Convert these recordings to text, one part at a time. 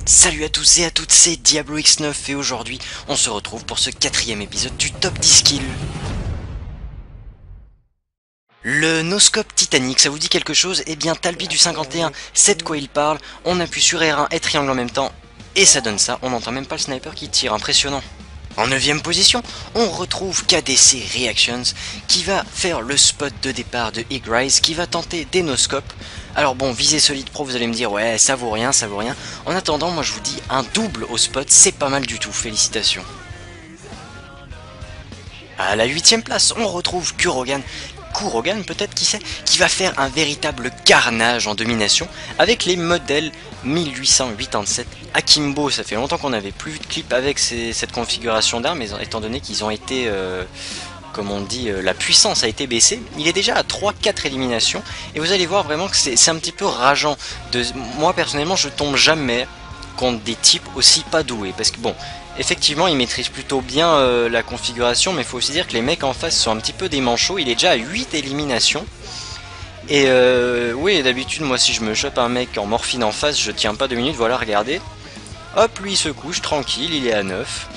Salut à tous et à toutes, c'est Diablo X9 et aujourd'hui on se retrouve pour ce 4ème épisode du Top 10 Kills. Le noscope Titanic, ça vous dit quelque chose? Eh bien Talbi du 51 sait de quoi il parle, on appuie sur R1 et triangle en même temps et ça donne ça, on n'entend même pas le sniper qui tire, impressionnant. En 9ème position, on retrouve KDC Reactions qui va faire le spot de départ de Igrise, qui va tenter des noscopes. Alors bon, visée solide pro, vous allez me dire ouais ça vaut rien, ça vaut rien. En attendant, moi je vous dis un double au spot, c'est pas mal du tout, félicitations. À la 8ème place, on retrouve Kurogan peut-être, qui sait, qui va faire un véritable carnage en domination avec les modèles 1887 Akimbo. Ça fait longtemps qu'on n'avait plus vu de clip avec cette configuration d'armes, mais étant donné qu'ils ont été, comme on dit, la puissance a été baissée, il est déjà à 3-4 éliminations, et vous allez voir vraiment que c'est un petit peu rageant. Moi personnellement je tombe jamais contre des types aussi pas doués, parce que bon, effectivement ils maîtrisent plutôt bien la configuration, mais il faut aussi dire que les mecs en face sont un petit peu des manchots. Il est déjà à 8 éliminations, et oui, d'habitude moi si je me chope un mec en morphine en face, je tiens pas 2 minutes, voilà, regardez, hop, lui il se couche tranquille, il est à 9,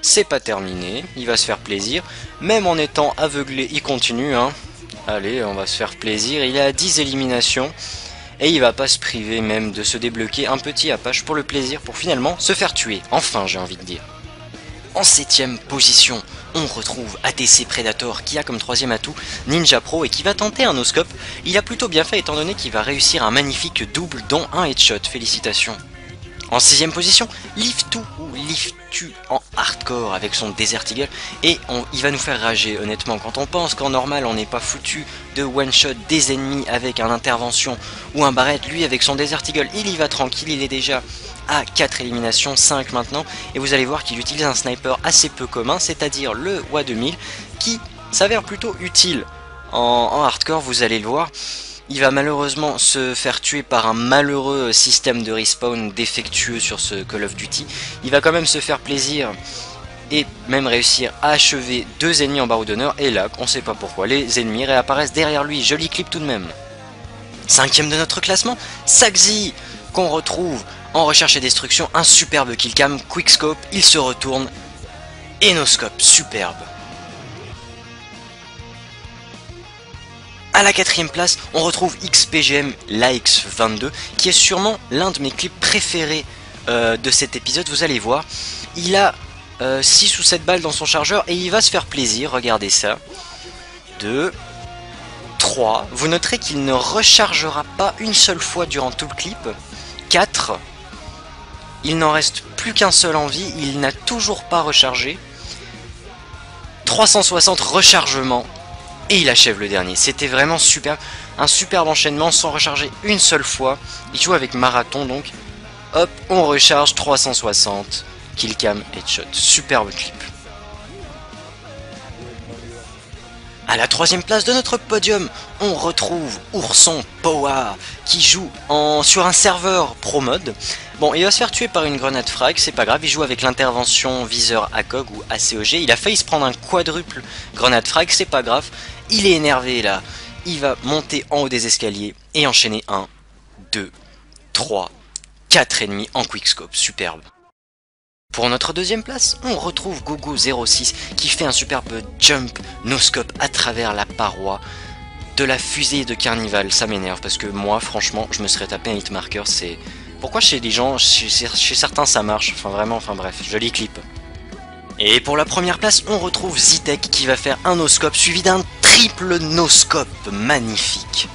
c'est pas terminé, il va se faire plaisir, même en étant aveuglé il continue, hein. Allez, on va se faire plaisir, il est à 10 éliminations, et il va pas se priver même de se débloquer un petit Apache pour le plaisir, pour finalement se faire tuer, enfin j'ai envie de dire. En 7ème position, on retrouve ATC Predator qui a comme 3ème atout Ninja Pro et qui va tenter un noscope. Il a plutôt bien fait étant donné qu'il va réussir un magnifique double dont un headshot, félicitations. En 6ème position, Live2 ou Live2 en hardcore avec son Desert Eagle, et il va nous faire rager honnêtement. Quand on pense qu'en normal on n'est pas foutu de one shot des ennemis avec un intervention ou un barrette, lui avec son Desert Eagle il y va tranquille, il est déjà à 4 éliminations, 5 maintenant, et vous allez voir qu'il utilise un sniper assez peu commun, c'est-à-dire le WA2000 qui s'avère plutôt utile en hardcore, vous allez le voir. Il va malheureusement se faire tuer par un malheureux système de respawn défectueux sur ce Call of Duty. Il va quand même se faire plaisir et même réussir à achever 2 ennemis en barreau d'honneur. Et là, on sait pas pourquoi, les ennemis réapparaissent derrière lui. Joli clip tout de même. 5ème de notre classement, Saxi, qu'on retrouve en recherche et destruction. Un superbe killcam, quickscope, il se retourne et noscope, superbe. À la 4ème place, on retrouve XPGM LAX22, qui est sûrement l'un de mes clips préférés de cet épisode, vous allez voir. Il a 6 ou 7 balles dans son chargeur et il va se faire plaisir, regardez ça. 2, 3, vous noterez qu'il ne rechargera pas une seule fois durant tout le clip. 4, il n'en reste plus qu'un seul en vie, il n'a toujours pas rechargé. 360 rechargements. Et il achève le dernier, c'était vraiment super, un superbe enchaînement sans recharger une seule fois. Il joue avec marathon donc, hop, on recharge 360, killcam, headshot, superbe clip. À la 3ème place de notre podium, on retrouve Ourson Power qui joue sur un serveur pro mode. Bon, il va se faire tuer par une grenade frag, c'est pas grave, il joue avec l'intervention viseur ACOG ou ACOG. Il a failli se prendre un quadruple grenade frag, c'est pas grave. Il est énervé là, il va monter en haut des escaliers et enchaîner 1, 2, 3, 4 ennemis en quickscope, superbe. Pour notre 2ème place, on retrouve Gogo06 qui fait un superbe jump no-scope à travers la paroi de la fusée de Carnival. Ça m'énerve parce que moi franchement je me serais tapé un hitmarker, c'est... Pourquoi chez les gens, chez certains ça marche, enfin vraiment, enfin bref, joli clip. Et pour la première place, on retrouve Zitek qui va faire un no-scope suivi d'un triple no-scope magnifique.